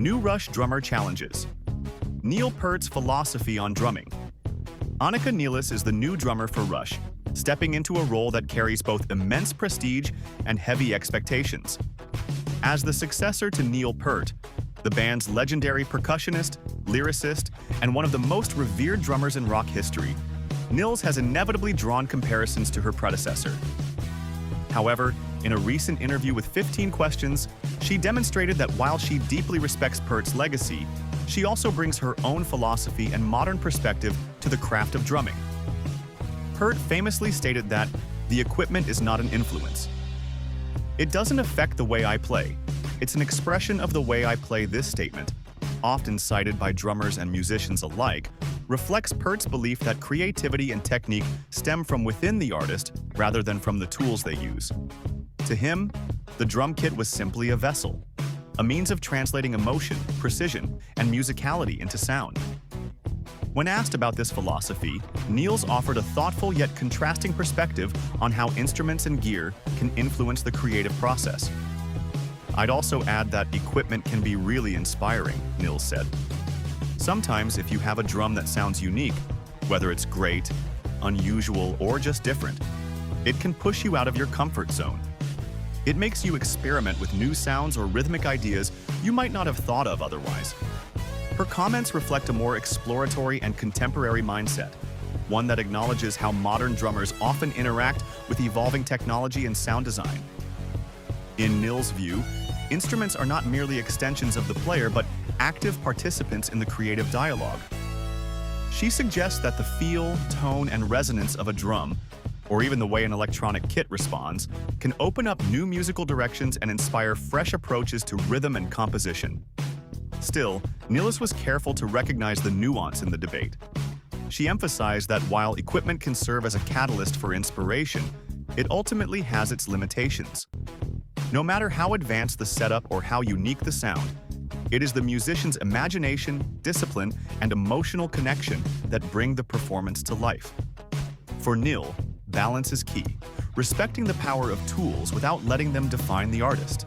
New Rush Drummer Challenges. Neil Peart's philosophy on drumming. Anika Nilles is the new drummer for Rush, stepping into a role that carries both immense prestige and heavy expectations. As the successor to Neil Peart, the band's legendary percussionist, lyricist, and one of the most revered drummers in rock history, Nilles has inevitably drawn comparisons to her predecessor. However, in a recent interview with 15 Questions, she demonstrated that while she deeply respects Peart's legacy, she also brings her own philosophy and modern perspective to the craft of drumming. Peart famously stated that the equipment is not an influence. It doesn't affect the way I play. It's an expression of the way I play. This statement, often cited by drummers and musicians alike, reflects Peart's belief that creativity and technique stem from within the artist rather than from the tools they use. To him, the drum kit was simply a vessel, a means of translating emotion, precision, and musicality into sound. When asked about this philosophy, Nilles offered a thoughtful yet contrasting perspective on how instruments and gear can influence the creative process. I'd also add that equipment can be really inspiring, Nilles said. Sometimes, if you have a drum that sounds unique, whether it's great, unusual, or just different, it can push you out of your comfort zone. It makes you experiment with new sounds or rhythmic ideas you might not have thought of otherwise. Her comments reflect a more exploratory and contemporary mindset, one that acknowledges how modern drummers often interact with evolving technology and sound design. In Nilles' view, instruments are not merely extensions of the player, but active participants in the creative dialogue. She suggests that the feel, tone, and resonance of a drum, or even the way an electronic kit responds, can open up new musical directions and inspire fresh approaches to rhythm and composition. Still, Nilles was careful to recognize the nuance in the debate. She emphasized that while equipment can serve as a catalyst for inspiration, it ultimately has its limitations. No matter how advanced the setup or how unique the sound, it is the musician's imagination, discipline, and emotional connection that bring the performance to life. For Nilles, balance is key, respecting the power of tools without letting them define the artist.